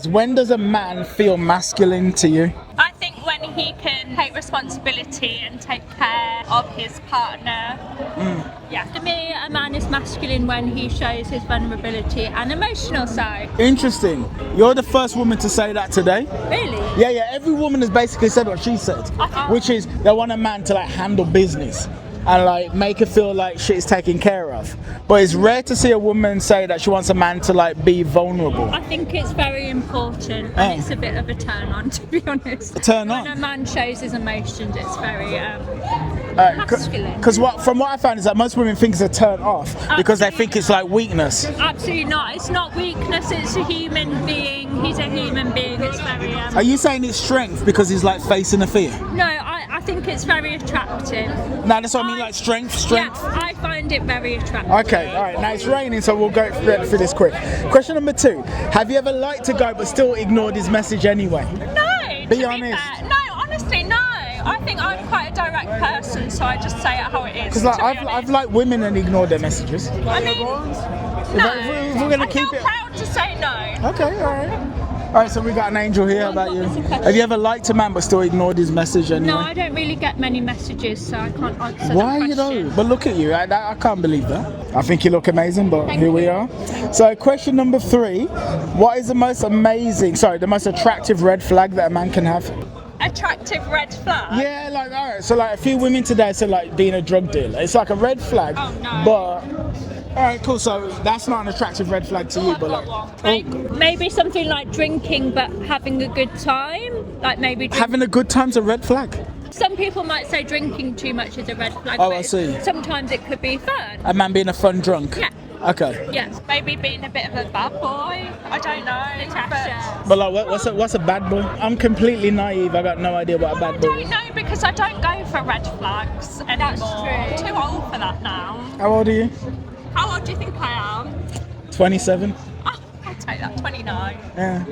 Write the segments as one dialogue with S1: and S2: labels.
S1: When does a man feel masculine to you?
S2: I think when he can take responsibility and take care of his partner. Yeah.
S3: To me, a man is masculine when he shows his vulnerability and emotional side.
S1: Interesting. You're the first woman to say that today.
S3: Really?
S1: Yeah. Every woman has basically said what she said, which is they want a man to like handle business and like make her feel like shit's taken care of. But it's rare to see a woman say that she wants a man to like be vulnerable.
S3: I think it's very important, and it's a bit of a turn on, to be honest.
S1: A turn on?
S3: When a man shows his emotions, it's very masculine.
S1: Because from what I found is that most women think it's a turn off because they think it's like weakness.
S3: Absolutely not. It's not weakness. It's a human being. He's a human being. It's very.
S1: Are you saying it's strength because he's like facing a fear?
S3: No, I think it's very attractive.
S1: No, that's what I mean. Like strength.
S3: Yeah, I find it very attractive.
S1: Okay, all right. Now it's raining, so we'll go through this quick. Question number 2: have you ever liked to go but still ignored his message anyway?
S2: No.
S1: Be honest.
S2: No, honestly, no. I think I'm quite a direct person, so I just say it how it is.
S1: Because like I've liked women and ignored their messages.
S2: I mean, no.
S1: We're gonna keep it.
S2: I'm proud to say no.
S1: Okay, all right. All right, so we got an angel here. How about you? Have you ever liked a man but still ignored his message anyway?
S3: No, I don't really get many messages, so I can't answer
S1: Why
S3: that
S1: you
S3: question.
S1: don't? But look at you. I can't believe that. I think you look amazing, but here we are. So question number 3: what is the most attractive red flag that a man can have?
S2: Attractive red flag?
S1: Yeah, like all right. So like a few women today said like being a drug dealer. It's like a red flag.
S2: Oh no.
S1: But all right, cool. So that's not an attractive red flag to you, but like
S3: Maybe something like drinking but having a good time, like maybe
S1: having a good time's a red flag.
S3: Some people might say drinking too much is a red flag.
S1: Oh,
S3: but
S1: I see.
S3: Sometimes it could be fun.
S1: A man being a fun drunk.
S3: Yeah.
S1: Okay.
S3: Yes.
S2: Maybe being a bit of a bad boy. I don't know.
S1: But like, what's a bad boy? I'm completely naive. I got no idea what a bad boy
S2: I
S1: is.
S2: don't know because I don't go for red flags anymore.
S3: That's true.
S2: I'm too old for that now.
S1: How old are you?
S2: How old do you think I am?
S1: 27.
S2: Oh, I'll take that. 29.
S1: Yeah.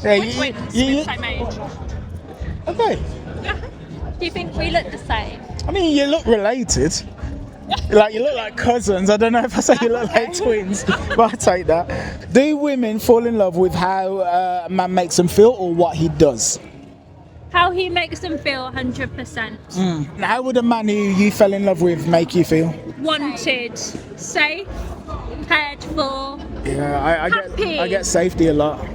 S2: We're twins. We're the same age.
S1: Okay.
S3: Do you think we look the same?
S1: I mean, you look related. Like you look like cousins. I don't know if I say you look like twins, but I'll take that. Do women fall in love with how a man makes them feel or what he does?
S3: How he makes them feel 100%.
S1: How would a man who you fell in love with make you feel?
S3: Wanted, safe, cared for.
S1: Yeah,
S3: Happy.
S1: I get safety a lot.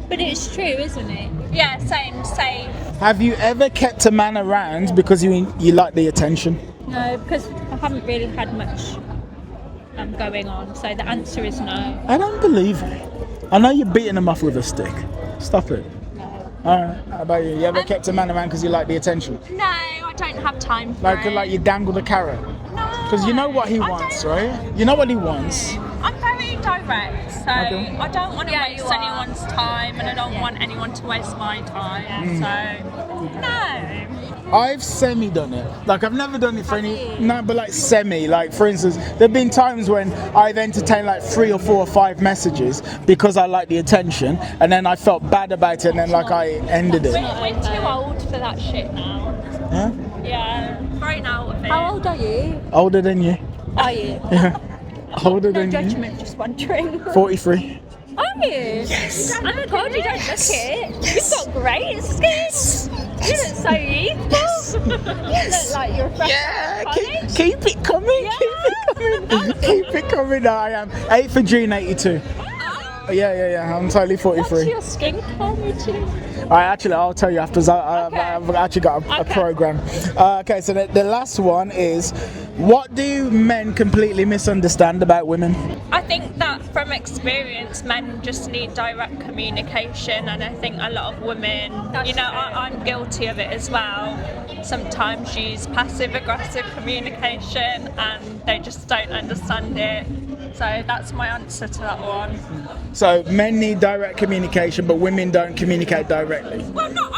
S3: But it's true, isn't it?
S2: Yeah, same.
S1: Have you ever kept a man around because you like the attention?
S3: No, because I haven't really had much going on, so the answer is no.
S1: I don't believe it. I know you're beating him off with a stick. Stop it.
S3: No.
S1: Alright, how about you? You ever kept a man around because you like the attention?
S2: No, I don't have time for it.
S1: Like you dangled a carrot?
S2: No.
S1: Because you know what he wants, right? You know what he wants.
S2: I'm very direct, so
S1: Okay.
S2: I don't want to
S3: Yeah,
S2: waste
S3: you are.
S2: anyone's time, and I don't want anyone to waste my time. So, no.
S1: I've semi-done it. Like, I've never done it for no, but like semi. Like, for instance, there've been times when I've entertained like 3 or 4 or 5 messages because I like the attention, and then I felt bad about it, and then like I ended it.
S2: We're too old for that shit now.
S1: Yeah?
S2: Yeah, right now of it.
S3: How old are you?
S1: Older than you.
S3: Are you?
S1: Yeah. Older
S3: No
S1: than you.
S3: judgment, just wondering.
S1: 43.
S3: Are you?
S1: Yes.
S3: Oh my god, you don't look it. You've got great skin. You look so youthful. You look like you're fresh
S1: Yeah,
S3: out of college.
S1: keep it coming,
S3: Yeah.
S1: keep it coming, keep it coming. No, I am 8th of June 82. Yeah, I'm totally 43.
S3: What's your skin colour routine?
S1: I'll tell you afterwards. I've actually got a program. Okay, so the last one is, what do men completely misunderstand about women?
S2: I think that from experience, men just need direct communication, and I think a lot of women, I'm guilty of it as well. Sometimes use passive-aggressive communication, and they just don't understand it. So that's my answer to that one.
S1: So men need direct communication, but women don't communicate directly.
S2: Well, not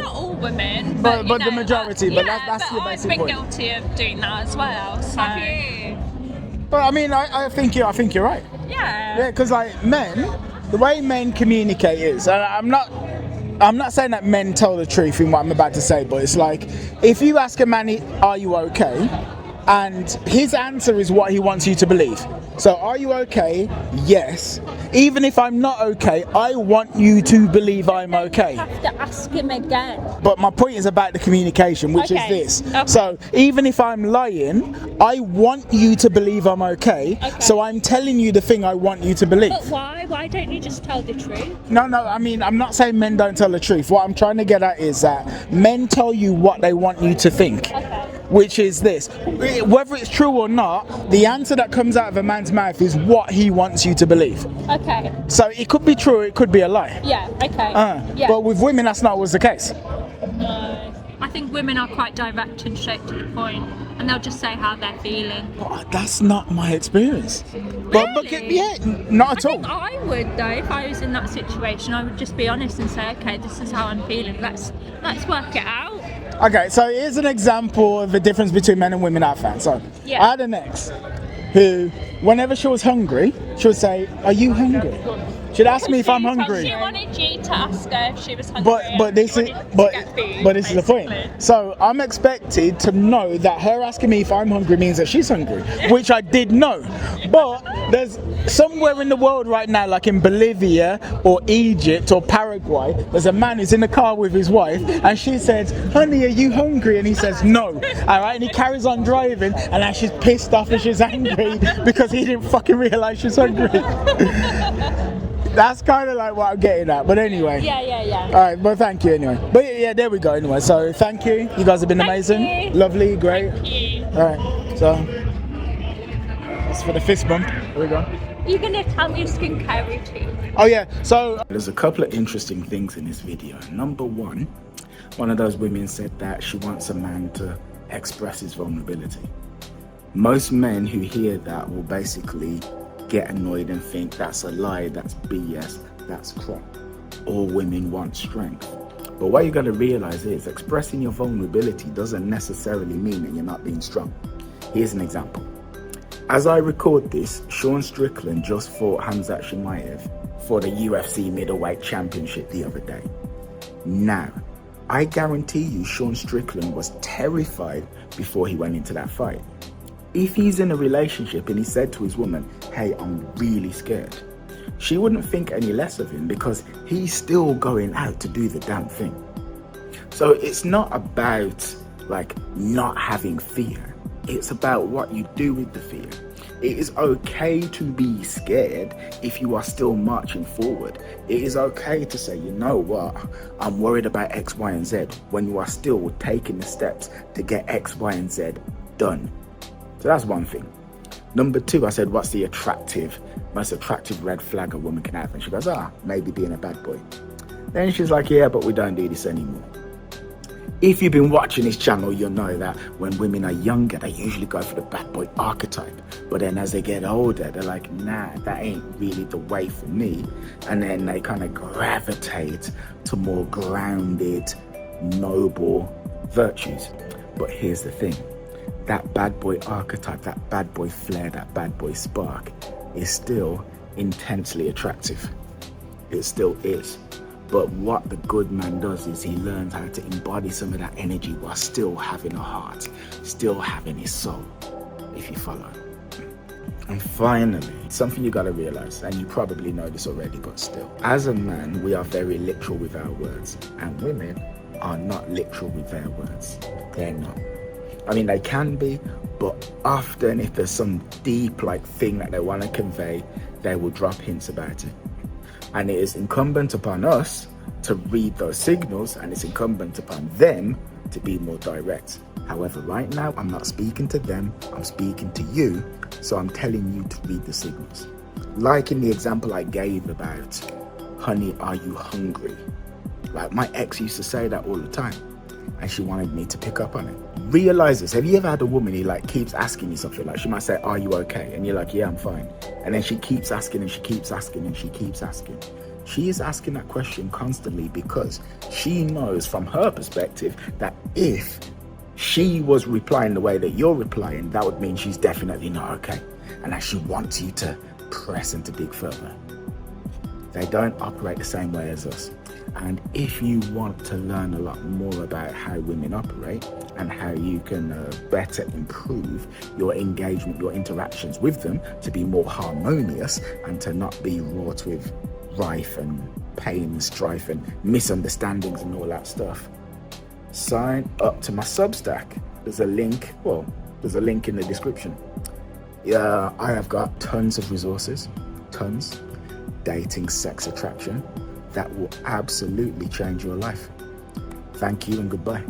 S2: all women,
S1: But
S2: you
S1: the
S2: know,
S1: majority, but that's
S2: but
S1: your
S2: I've
S1: basic
S2: been
S1: point.
S2: guilty of doing that as well. So.
S3: Have you?
S1: But I mean, I think you're right.
S2: Yeah.
S1: Yeah, because like men, the way men communicate is, and I'm not saying that men tell the truth in what I'm about to say, but it's like, if you ask a man, are you okay? And his answer is what he wants you to believe. So are you okay? Yes. Even if I'm not okay, I want you to believe I'm okay.
S3: You have to ask him again.
S1: But my point is about the communication, which is this.
S3: Okay.
S1: So even if I'm lying, I want you to believe I'm okay. So I'm telling you the thing I want you to believe.
S3: But why? Why don't you just tell the truth?
S1: No, I mean, I'm not saying men don't tell the truth. What I'm trying to get at is that men tell you what they want you to think. Which is this. Whether it's true or not, the answer that comes out of a man's mouth is what he wants you to believe.
S3: Okay.
S1: So it could be true, it could be a lie.
S3: Yeah, okay. Yeah.
S1: But with women, that's not always the case.
S3: No.
S2: I think women are quite direct and straight to the point, and they'll just say how they're feeling.
S1: But that's not my experience. But
S2: Really?
S1: yeah, not at
S2: I
S1: all.
S2: think I would though, if I was in that situation, I would just be honest and say, okay, this is how I'm feeling. Let's work it out.
S1: Okay, so here's an example of the difference between men and women I found. So
S2: Yeah.
S1: I had an ex who, whenever she was hungry, she would say, "Are you hungry?" She'd ask me if I'm hungry.
S2: She wanted you to ask her if she was hungry.
S1: But this is this is the point.
S2: Basically.
S1: So I'm expected to know that her asking me if I'm hungry means that she's hungry, which I did know. But there's somewhere in the world right now, like in Bolivia or Egypt or Paraguay, there's a man who's in the car with his wife, and she says, "Honey, are you hungry?" And he says, "No." All right, and he carries on driving, and now she's pissed off and she's angry because he didn't fucking realise she's hungry. That's kind of like what I'm getting at, but anyway.
S3: Yeah.
S1: Alright, but thank you anyway. But yeah, there we go anyway. So thank you. You guys have been amazing.
S3: you.
S1: Lovely, great.
S2: Thank you.
S1: Alright, so that's for the fist bump. Here we go.
S3: You're going to tell me your skincare routine.
S1: Oh yeah, so there's a couple of interesting things in this video. Number one of those women said that she wants a man to express his vulnerability. Most men who hear that will basically get annoyed and think that's a lie, that's BS, that's crap. All women want strength. But what you got to realize is expressing your vulnerability doesn't necessarily mean that you're not being strong. Here's an example. As I record this, Sean Strickland just fought Khamzat Chimaev for the UFC middleweight championship the other day. Now, I guarantee you Sean Strickland was terrified before he went into that fight. If he's in a relationship and he said to his woman, "Hey, I'm really scared," she wouldn't think any less of him because he's still going out to do the damn thing. So it's not about like not having fear. It's about what you do with the fear. It is okay to be scared if you are still marching forward. It is okay to say, you know what, I'm worried about X, Y, and Z when you are still taking the steps to get X, Y, and Z done. So that's one thing. Number two, I said, what's the most attractive red flag a woman can have? And she goes, maybe being a bad boy. Then she's like, yeah, but we don't do this anymore. If you've been watching this channel, you'll know that when women are younger, they usually go for the bad boy archetype. But then as they get older, they're like, nah, that ain't really the way for me. And then they kind of gravitate to more grounded, noble virtues. But here's the thing. That bad boy archetype, that bad boy flair, that bad boy spark is still intensely attractive. It still is. But what the good man does is he learns how to embody some of that energy while still having a heart, still having his soul, if you follow. And finally, something you gotta realize, and you probably know this already, but still, as a man, we are very literal with our words, and women are not literal with their words. They're not. I mean, they can be, but often if there's some deep thing that they want to convey, they will drop hints about it. And it is incumbent upon us to read those signals, and it's incumbent upon them to be more direct. However, right now, I'm not speaking to them, I'm speaking to you, so I'm telling you to read the signals. Like in the example I gave about, honey, are you hungry? Like my ex used to say that all the time, and she wanted me to pick up on it. Realize this, have you ever had a woman who keeps asking you something? Like she might say, are you okay? And you're like, yeah, I'm fine. And then she keeps asking and she keeps asking and she keeps asking. She is asking that question constantly because she knows from her perspective that if she was replying the way that you're replying, that would mean she's definitely not okay. And that she wants you to press and to dig further. They don't operate the same way as us. And if you want to learn a lot more about how women operate and how you can better improve your engagement, your interactions with them to be more harmonious and to not be wrought with rife and pain, strife and misunderstandings and all that stuff, sign up to my Substack. There's a link in the description. Yeah, I have got tons of resources, tons. Dating, sex, attraction, that will absolutely change your life. Thank you and goodbye.